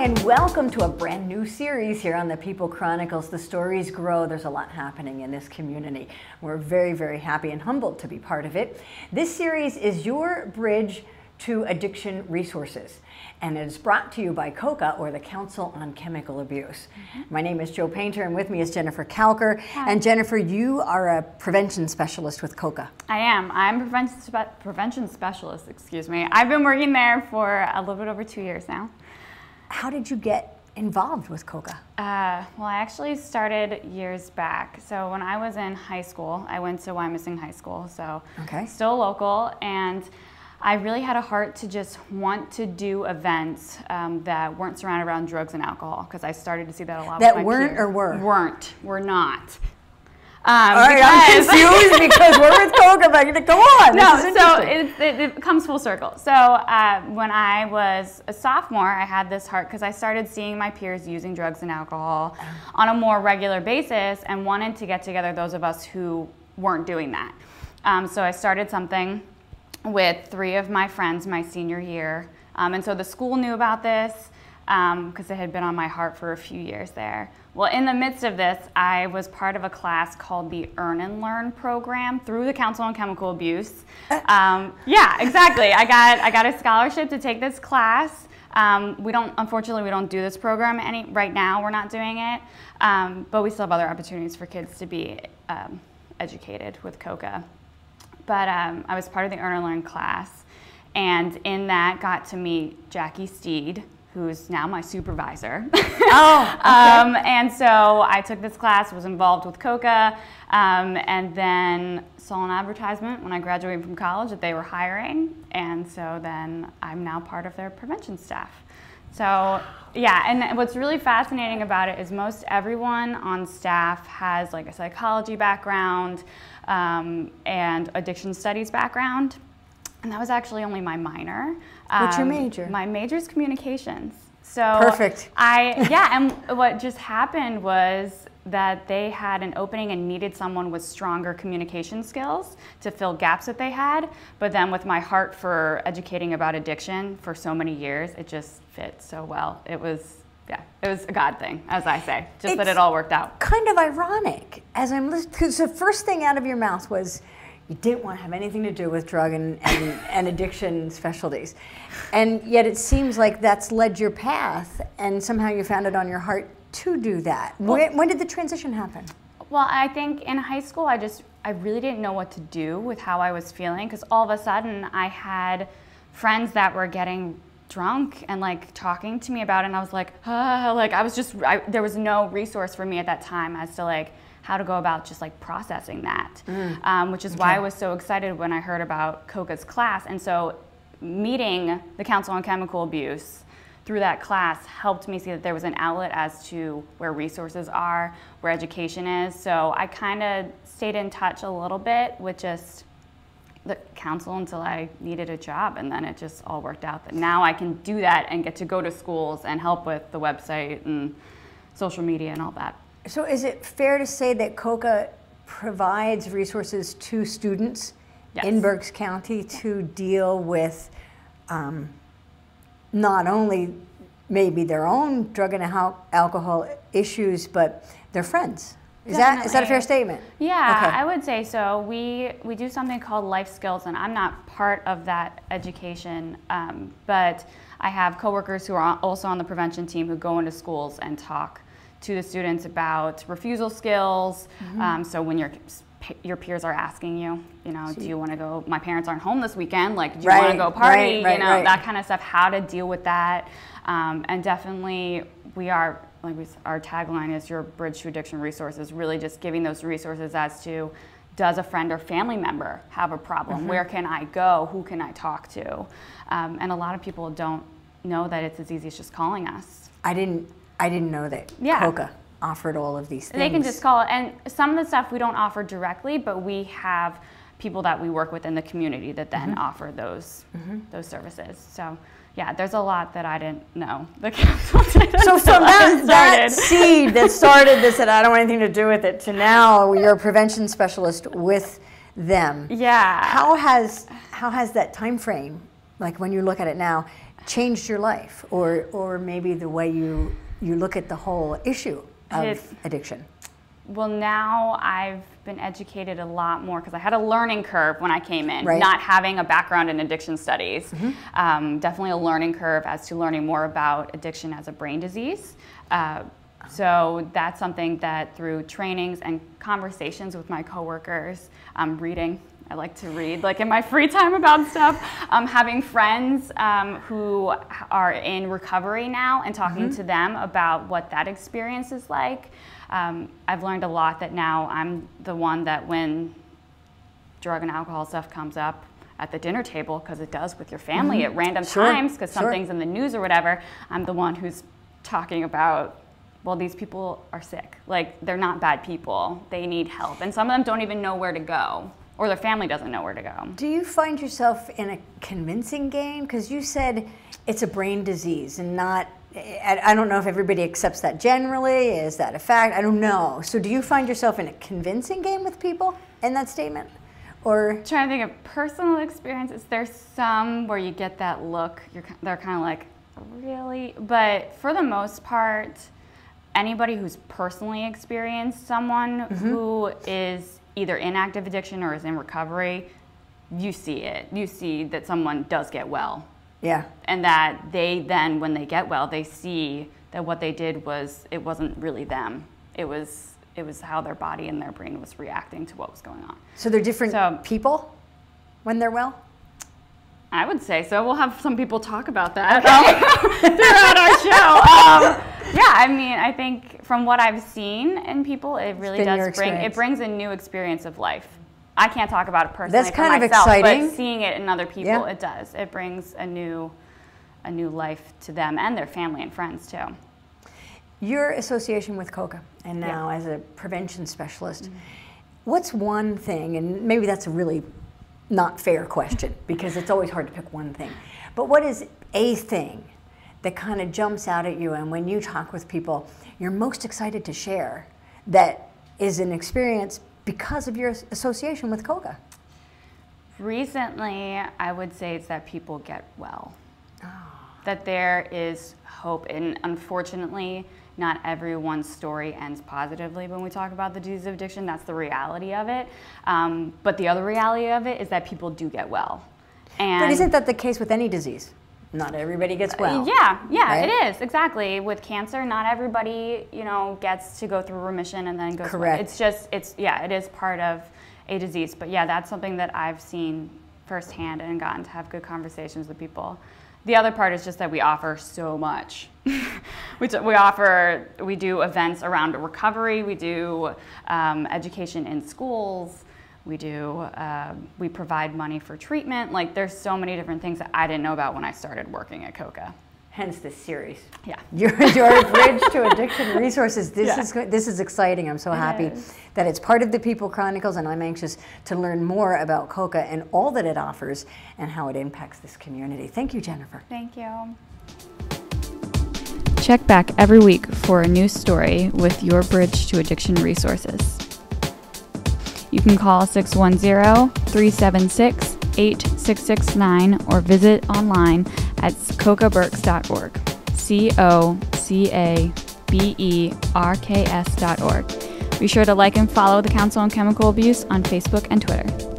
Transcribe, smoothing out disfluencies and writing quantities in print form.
and welcome to a brand new series here on the People Chronicles. The stories grow. There's a lot happening in this community. We're very, very happy and humbled to be part of it. This series is your bridge to addiction resources, and it is brought to you by COCA, or the Council on Chemical Abuse. My name is Jo Painter, and with me is Jennifer Kaucher. Hi. And Jennifer, you are a prevention specialist with COCA. I am. I'm a prevention specialist, excuse me. I've been working there for a little bit over 2 years now. How did you get involved with COCA? Well, I actually started years back. So when I was in high school, I went to Wyoming High School, so still local, and I really had a heart to just want to do events that weren't surrounded around drugs and alcohol, because I started to see that a lot with my peers. That weren't or were? Were not. All right, I'm confused because we're with COCA, but go on. No, so it comes full circle. So when I was a sophomore, I had this heart because I started seeing my peers using drugs and alcohol on a more regular basis and wanted to get together those of us who weren't doing that. So I started something with 3 of my friends my senior year. And so the school knew about this because it had been on my heart for a few years there. Well, in the midst of this, I was part of a class called the Earn and Learn program through the Council on Chemical Abuse. Yeah, exactly. I got a scholarship to take this class. Unfortunately, we don't do this program right now. We're not doing it, but we still have other opportunities for kids to be educated with COCA. But I was part of the Earn and Learn class, and in that got to meet Jackie Steed, who's now my supervisor. Oh, okay. And so I took this class, was involved with COCA, and then saw an advertisement when I graduated from college that they were hiring, and so then I'm now part of their prevention staff. So yeah, and what's really fascinating about it is most everyone on staff has like a psychology background and addiction studies background. And that was actually only my minor. What's your major? My major is communications. So perfect. And what just happened was that they had an opening and needed someone with stronger communication skills to fill gaps that they had. But then with my heart for educating about addiction for so many years, it just fit so well. It was a God thing, as I say, just that it all worked out. Kind of ironic, as I'm listening, because the first thing out of your mouth was, you didn't want to have anything to do with drug and addiction specialties. And yet it seems like that's led your path, and somehow you found it on your heart to do that. When did the transition happen? Well, I think in high school, I really didn't know what to do with how I was feeling, because all of a sudden I had friends that were getting drunk and like talking to me about it, and I was like, there was no resource for me at that time as to like how to go about just like processing that, which is why I was so excited when I heard about COCA's class. And so meeting the Council on Chemical Abuse through that class helped me see that there was an outlet as to where resources are, where education is. So I kind of stayed in touch a little bit with just the council until I needed a job, and then it just all worked out that now I can do that and get to go to schools and help with the website and social media and all that. So is it fair to say that COCA provides resources to students in Berks County to deal with not only maybe their own drug and alcohol issues, but their friends? Is that a fair statement? Yeah, okay. I would say so. We do something called life skills, and I'm not part of that education, but I have coworkers who are also on the prevention team who go into schools and talk to the students about refusal skills. So when your peers are asking you, do you want to go, my parents aren't home this weekend, like, do you want to go party, that kind of stuff, how to deal with that. And definitely our tagline is your bridge to addiction resources, really just giving those resources as to, does a friend or family member have a problem? Where can I go? Who can I talk to? And a lot of people don't know that it's as easy as just calling us. I didn't know that COCA offered all of these things. They can just call it, and some of the stuff we don't offer directly, but we have people that we work with in the community that then offer those services. So yeah, there's a lot that I didn't know. The council didn't. So from that seed that started this, and I don't want anything to do with it, to now you're a prevention specialist with them. Yeah. How has that time frame, like when you look at it now, changed your life, or maybe the way you look at the whole issue of addiction? Well, now I've been educated a lot more because I had a learning curve when I came in, right. Not having a background in addiction studies. Definitely a learning curve as to learning more about addiction as a brain disease. So that's something that through trainings and conversations with my coworkers, reading. I like to read, like in my free time about stuff. Having friends who are in recovery now and talking to them about what that experience is like. I've learned a lot that now I'm the one that when drug and alcohol stuff comes up at the dinner table, because it does with your family at random times, because something's in the news or whatever, I'm the one who's talking about, well, these people are sick. Like, they're not bad people. They need help. And some of them don't even know where to go, or their family doesn't know where to go. Do you find yourself in a convincing game? Because you said it's a brain disease and not, I don't know if everybody accepts that generally. Is that a fact? I don't know. So do you find yourself in a convincing game with people in that statement? Or I'm trying to think of personal experiences. There's some where you get that look. They're kind of like, really? But for the most part, anybody who's personally experienced someone who is either in active addiction or is in recovery, you see it. You see that someone does get well. Yeah. And that they then, when they get well, they see that what they did it wasn't really them. It was how their body and their brain was reacting to what was going on. So they're different people when they're well? I would say so. We'll have some people talk about that throughout our show. Yeah, I mean, I think from what I've seen in people, it really does brings a new experience of life. I can't talk about it personally. That's kind of myself, exciting. But seeing it in other people, it does. It brings a new life to them and their family and friends too. Your association with COCA, and now as a prevention specialist, what's one thing, and maybe that's a really not fair question because it's always hard to pick one thing, but what is a thing that kind of jumps out at you and when you talk with people, you're most excited to share that is an experience because of your association with COCA? Recently, I would say it's that people get well. That there is hope, and unfortunately, not everyone's story ends positively when we talk about the disease of addiction. That's the reality of it. But the other reality of it is that people do get well. But isn't that the case with any disease? Not everybody gets well. Yeah, right? It is, exactly. With cancer, not everybody, gets to go through remission and then goes Correct. Well. It is part of a disease. But yeah, that's something that I've seen firsthand and gotten to have good conversations with people. The other part is just that we offer so much. we do events around recovery, we do education in schools, we provide money for treatment. Like, there's so many different things that I didn't know about when I started working at COCA. Hence this series. Yeah. Your Bridge to Addiction Resources. This is exciting. I'm so happy that it's part of the People Chronicles, and I'm anxious to learn more about COCA and all that it offers and how it impacts this community. Thank you, Jennifer. Thank you. Check back every week for a new story with Your Bridge to Addiction Resources. You can call 610-376-8669 or visit online at cocaberks.org. COCABERKS.org. Be sure to like and follow the Council on Chemical Abuse on Facebook and Twitter.